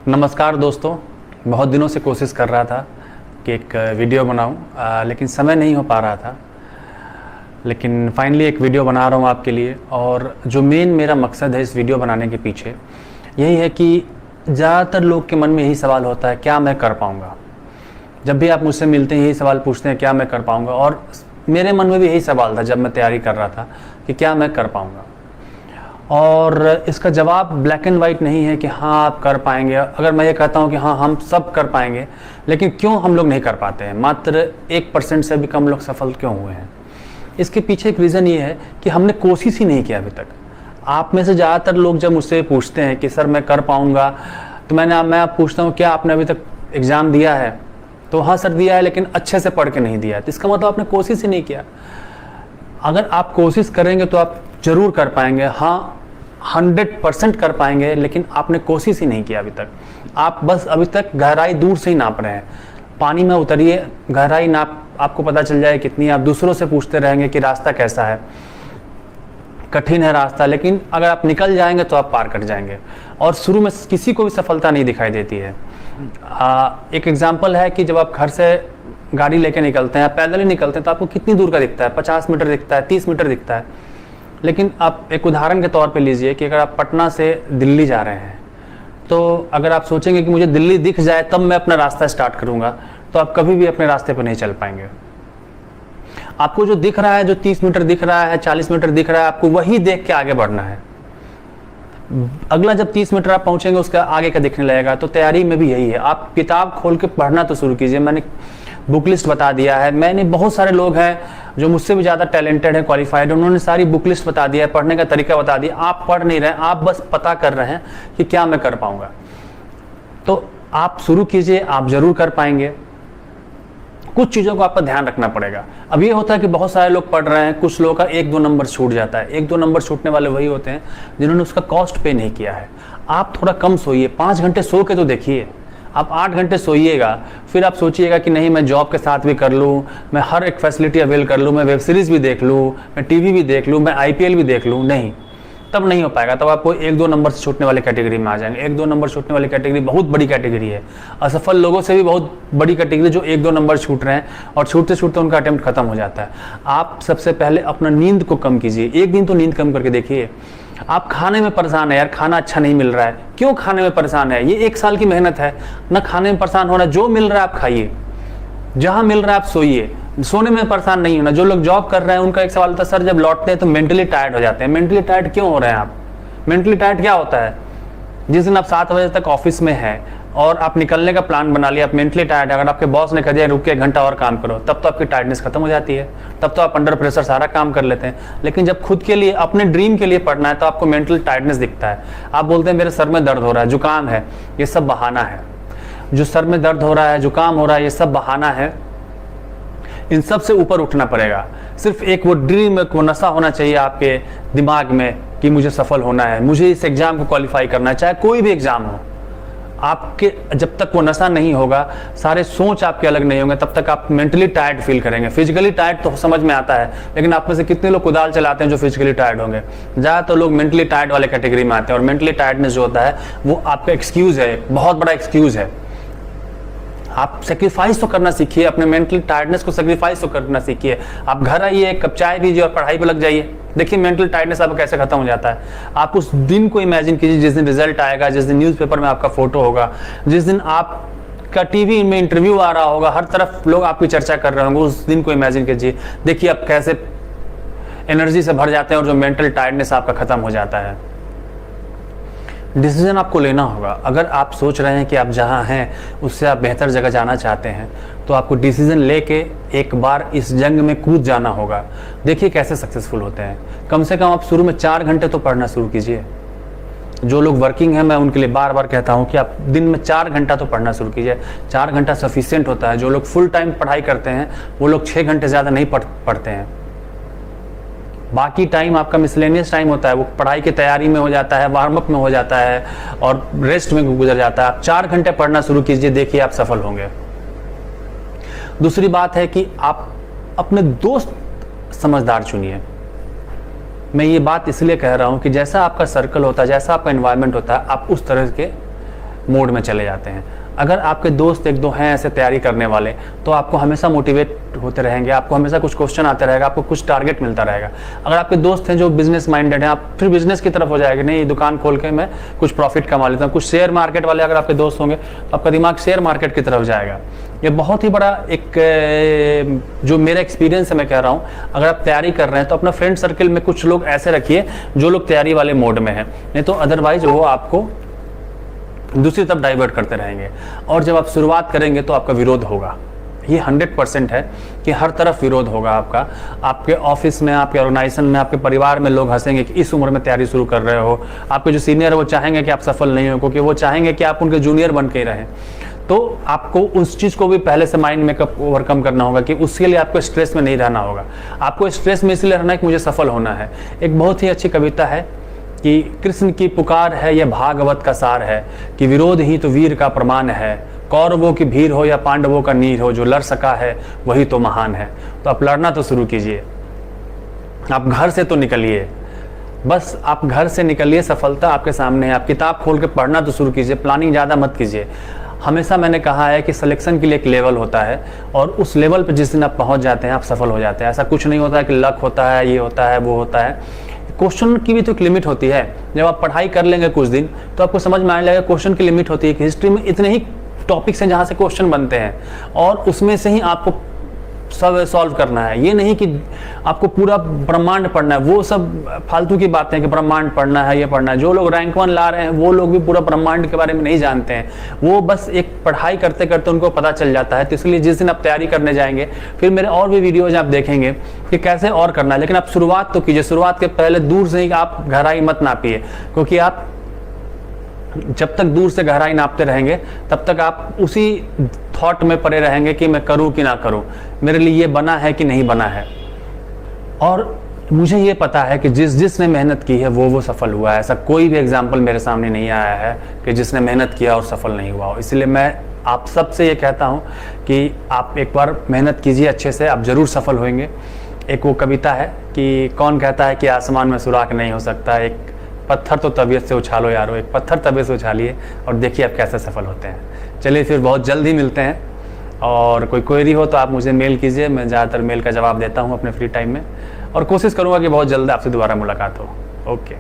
नमस्कार दोस्तों, बहुत दिनों से कोशिश कर रहा था कि एक वीडियो बनाऊं, लेकिन समय नहीं हो पा रहा था। लेकिन फाइनली एक वीडियो बना रहा हूं आपके लिए। और जो मेन मेरा मकसद है इस वीडियो बनाने के पीछे यही है कि ज़्यादातर लोग के मन में यही सवाल होता है, क्या मैं कर पाऊंगा। जब भी आप मुझसे मिलते हैं यही सवाल पूछते हैं, क्या मैं कर पाऊँगा। और मेरे मन में भी यही सवाल था जब मैं तैयारी कर रहा था कि क्या मैं कर पाऊँगा। और इसका जवाब ब्लैक एंड वाइट नहीं है कि हाँ आप कर पाएंगे। अगर मैं ये कहता हूँ कि हाँ हम सब कर पाएंगे, लेकिन क्यों हम लोग नहीं कर पाते हैं, मात्र 1% से भी कम लोग सफल क्यों हुए हैं, इसके पीछे एक रीज़न ये है कि हमने कोशिश ही नहीं किया अभी तक। आप में से ज़्यादातर लोग जब मुझसे पूछते हैं कि सर मैं कर पाऊँगा, तो मैं आप पूछता हूँ क्या आपने अभी तक एग्ज़ाम दिया है। तो हाँ सर दिया है, लेकिन अच्छे से पढ़ के नहीं दिया है। तो इसका मतलब आपने कोशिश ही नहीं किया। अगर आप कोशिश करेंगे तो आप ज़रूर कर पाएंगे, हाँ 100% कर पाएंगे, लेकिन आपने कोशिश ही नहीं किया अभी तक। आप बस अभी तक गहराई दूर से ही नाप रहे हैं। पानी में उतरिए, गहराई नाप आपको पता चल जाए कितनी। आप दूसरों से पूछते रहेंगे कि रास्ता कैसा है, कठिन है रास्ता, लेकिन अगर आप निकल जाएंगे तो आप पार कर जाएंगे। और शुरू में किसी को भी सफलता नहीं दिखाई देती है। एक एग्जाम्पल है कि जब आप घर से गाड़ी लेके निकलते हैं, पैदल ही निकलते हैं, तो आपको कितनी दूर का दिखता है, 50 मीटर दिखता है, 30 मीटर दिखता है। लेकिन आप एक उदाहरण के तौर पे लीजिए कि अगर आप पटना से दिल्ली जा रहे हैं, तो अगर आप सोचेंगे कि मुझे दिल्ली दिख जाए तब मैं अपना रास्ता स्टार्ट करूंगा, तो आप कभी भी अपने रास्ते पर नहीं चल पाएंगे। आपको जो दिख रहा है, जो 30 मीटर दिख रहा है, 40 मीटर दिख रहा है, आपको वही देख के आगे बढ़ना है। अगला जब 30 मीटर आप पहुंचेंगे उसका आगे का दिखने लगेगा। तो तैयारी में भी यही है, आप किताब खोल के पढ़ना तो शुरू कीजिए। मैंने बुक लिस्ट बता दिया है। मैंने बहुत सारे लोग हैं जो मुझसे भी ज़्यादा टैलेंटेड है, क्वालिफाइड, उन्होंने सारी बुक लिस्ट बता दिया है, पढ़ने का तरीका बता दिया। आप पढ़ नहीं रहे, आप बस पता कर रहे हैं कि क्या मैं कर पाऊंगा। तो आप शुरू कीजिए, आप जरूर कर पाएंगे। कुछ चीज़ों को आपका ध्यान रखना पड़ेगा। अब ये होता है कि बहुत सारे लोग पढ़ रहे हैं, कुछ लोगों का 1-2 नंबर छूट जाता है। 1-2 नंबर छूटने वाले वही होते हैं जिन्होंने उसका कॉस्ट पे नहीं किया है। आप थोड़ा कम सोइए, 5 घंटे सो के तो देखिए। आप 8 घंटे सोइएगा, फिर आप सोचिएगा कि नहीं मैं जॉब के साथ भी कर लूँ, मैं हर एक फैसिलिटी अवेल कर लूँ, मैं वेब सीरीज़ भी देख लूँ, मैं टीवी भी देख लूँ, मैं IPL भी देख लूँ। नहीं, तब नहीं हो पाएगा। तब आपको 1-2 नंबर से छूटने वाली कैटेगरी में आ जाएंगे। 1-2 नंबर छूटने वाली कैटेगरी बहुत बड़ी कैटेगरी है। असफल लोगों से भी बहुत बड़ी कैटेगरी जो 1-2 नंबर छूट रहे हैं, और छूटते छूटते उनका अटेम्प्ट खत्म हो जाता है। आप सबसे पहले अपना नींद को कम कीजिए। एक दिन तो नींद कम करके देखिए। आप खाने में परेशान है, यार खाना अच्छा नहीं मिल रहा है। क्यों खाने में परेशान है? ये 1 साल की मेहनत है ना। खाने में परेशान होना, जो मिल रहा है आप खाइए, जहां मिल रहा है आप सोइए। सोने में परेशान नहीं होना। जो लोग जॉब कर रहे हैं उनका एक सवाल था, सर जब लौटते हैं तो मेंटली टायर्ड हो जाते हैं। मेंटली टायर्ड क्यों हो रहे हैं आप? मेंटली टायर्ड क्या होता है? जिस दिन आप 7 बजे तक ऑफिस में है और आप निकलने का प्लान बना लिया, आप मेंटली टायर्ड है, अगर आपके बॉस ने कह दिया रुक के 1 घंटा और काम करो, तब तो आपकी टायर्डनेस खत्म हो जाती है। तब तो आप अंडर प्रेशर सारा काम कर लेते हैं। लेकिन जब खुद के लिए, अपने ड्रीम के लिए पढ़ना है, तो आपको मेंटल टायर्डनेस दिखता है। आप बोलते हैं मेरे सर में दर्द हो रहा है, जुकाम है, ये सब बहाना है। जो सर में दर्द हो रहा है, जुकाम हो रहा है, ये सब बहाना है। इन सब से ऊपर उठना पड़ेगा। सिर्फ एक वो ड्रीम, एक वो नशा होना चाहिए आपके दिमाग में कि मुझे सफल होना है, मुझे इस एग्जाम को क्वालिफाई करना है, चाहे कोई भी एग्जाम हो। आपके जब तक वो नशा नहीं होगा, सारे सोच आपके अलग नहीं होंगे, तब तक आप मेंटली टायर्ड फील करेंगे। फिजिकली टायर्ड तो समझ में आता है, लेकिन आप में से कितने लोग कुदाल चलाते हैं जो फिजिकली टायर्ड होंगे? ज़्यादातर लोग मेंटली टायर्ड वाले कैटेगरी में आते हैं। और मेंटली टायर्डनेस जो होता है वो आपका एक्सक्यूज़ है, बहुत बड़ा एक्सक्यूज़ है। आप सेक्रीफाइस तो करना सीखिए, अपने मेंटली टायर्डनेस को सेक्रीफाइस तो करना सीखिए। आप घर आइए, एक कप चाय पीजिए और पढ़ाई पे लग जाइए। देखिए मेंटल टायर्डनेस आपका कैसे खत्म हो जाता है। आप उस दिन को इमेजिन कीजिए जिस दिन रिजल्ट आएगा, जिस दिन न्यूज़पेपर में आपका फोटो होगा, जिस दिन आपका टीवी में इंटरव्यू आ रहा होगा, हर तरफ लोग आपकी चर्चा कर रहे होंगे। उस दिन को इमेजिन कीजिए, देखिए आप कैसे एनर्जी से भर जाते हैं और जो मेंटल टायर्डनेस आपका खत्म हो जाता है। डिसीजन आपको लेना होगा। अगर आप सोच रहे हैं कि आप जहां हैं उससे आप बेहतर जगह जाना चाहते हैं, तो आपको डिसीजन लेके एक बार इस जंग में कूद जाना होगा। देखिए कैसे सक्सेसफुल होते हैं। कम से कम आप शुरू में 4 घंटे तो पढ़ना शुरू कीजिए। जो लोग वर्किंग हैं, मैं उनके लिए बार बार कहता हूं कि आप दिन में 4 घंटा तो पढ़ना शुरू कीजिए। 4 घंटा सफिशिएंट होता है। जो लोग फुल टाइम पढ़ाई करते हैं वो लोग 6 घंटे ज़्यादा नहीं पढ़ते हैं। बाकी टाइम आपका मिसलेनियस टाइम होता है, वो पढ़ाई की तैयारी में हो जाता है, वार्म अप में हो जाता है और रेस्ट में गुजर जाता है। आप 4 घंटे पढ़ना शुरू कीजिए, देखिए आप सफल होंगे। दूसरी बात है कि आप अपने दोस्त समझदार चुनिए। मैं ये बात इसलिए कह रहा हूं कि जैसा आपका सर्कल होता है, जैसा आपका एनवायरनमेंट होता है, आप उस तरह के मोड में चले जाते हैं। अगर आपके दोस्त एक दो हैं ऐसे तैयारी करने वाले, तो आपको हमेशा मोटिवेट होते रहेंगे, आपको हमेशा कुछ क्वेश्चन आते रहेगा, आपको कुछ टारगेट मिलता रहेगा। अगर आपके दोस्त हैं जो बिजनेस माइंडेड हैं, आप फिर बिजनेस की तरफ हो जाएंगे, नहीं दुकान खोल के मैं कुछ प्रॉफिट कमा लेता हूँ। कुछ शेयर मार्केट वाले अगर आपके दोस्त होंगे तो आपका दिमाग शेयर मार्केट की तरफ जाएगा। ये बहुत ही बड़ा एक जो मेरा एक्सपीरियंस है मैं कह रहा हूँ, अगर आप तैयारी कर रहे हैं तो अपना फ्रेंड सर्कल में कुछ लोग ऐसे रखिए जो लोग तैयारी वाले मोड में हैं, नहीं तो अदरवाइज वो आपको दूसरी तरफ डाइवर्ट करते रहेंगे। और जब आप शुरुआत करेंगे तो आपका विरोध होगा, ये 100% है कि हर तरफ विरोध होगा आपका। आपके ऑफिस में, आपके ऑर्गेनाइजेशन में, आपके परिवार में लोग हंसेंगे कि इस उम्र में तैयारी शुरू कर रहे हो। आपके जो सीनियर है वो चाहेंगे कि आप सफल नहीं हो, क्योंकि वो चाहेंगे कि आप उनके जूनियर बन के ही रहें। तो आपको उस चीज़ को भी पहले से माइंड में ओवरकम करना होगा कि उसके लिए आपको स्ट्रेस में नहीं रहना होगा। आपको स्ट्रेस में इसलिए रहना है कि मुझे सफल होना है। एक बहुत ही अच्छी कविता है कि कृष्ण की पुकार है, यह भागवत का सार है, कि विरोध ही तो वीर का प्रमाण है। कौरवों की भीड़ हो या पांडवों का नीर हो, जो लड़ सका है वही तो महान है। तो आप लड़ना तो शुरू कीजिए, आप घर से तो निकलिए, बस आप घर से निकलिए, सफलता आपके सामने है। आप किताब खोल के पढ़ना तो शुरू कीजिए, प्लानिंग ज़्यादा मत कीजिए। हमेशा मैंने कहा है कि सिलेक्शन के लिए एक लेवल होता है, और उस लेवल पर जिस दिन आप पहुंच जाते हैं आप सफल हो जाते हैं। ऐसा कुछ नहीं होता है कि लक होता है, ये होता है, वो होता है। क्वेश्चन की भी तो एक लिमिट होती है। जब आप पढ़ाई कर लेंगे कुछ दिन तो आपको समझ में आने लगेगा क्वेश्चन की लिमिट होती है कि हिस्ट्री में इतने ही टॉपिक्स हैं जहाँ से क्वेश्चन बनते हैं, और उसमें से ही आपको सब सॉल्व करना है। ये नहीं कि आपको पूरा ब्रह्मांड पढ़ना है, वो सब फालतू की बातें हैं कि ब्रह्मांड पढ़ना है, ये पढ़ना है। जो लोग रैंक 1 ला रहे हैं वो लोग भी पूरा ब्रह्मांड के बारे में नहीं जानते हैं, वो बस एक पढ़ाई करते करते उनको पता चल जाता है। तो इसलिए जिस दिन आप तैयारी करने जाएंगे, फिर मेरे और भी वीडियोज आप देखेंगे कि कैसे और करना है। लेकिन आप शुरुआत तो कीजिए, शुरुआत के पहले दूर से ही आप गहराई मत नापिए, क्योंकि आप जब तक दूर से गहराई नापते रहेंगे तब तक आप उसी थॉट में पड़े रहेंगे कि मैं करूं कि ना करूं, मेरे लिए ये बना है कि नहीं बना है। और मुझे ये पता है कि जिसने मेहनत की है वो सफल हुआ है। ऐसा कोई भी एग्जाम्पल मेरे सामने नहीं आया है कि जिसने मेहनत किया और सफल नहीं हुआ हो। इसलिए मैं आप सबसे ये कहता हूँ कि आप एक बार मेहनत कीजिए अच्छे से, आप ज़रूर सफल होंगे। एक वो कविता है कि कौन कहता है कि आसमान में सुराख नहीं हो सकता, एक पत्थर तो तबीयत से उछालो यारो, एक पत्थर तबीयत से उछालिए और देखिए आप कैसे सफल होते हैं। चलिए फिर बहुत जल्द ही मिलते हैं, और कोई क्वेरी हो तो आप मुझे मेल कीजिए, मैं ज़्यादातर मेल का जवाब देता हूँ अपने फ्री टाइम में, और कोशिश करूँगा कि बहुत जल्द आपसे दोबारा मुलाकात हो। ओके।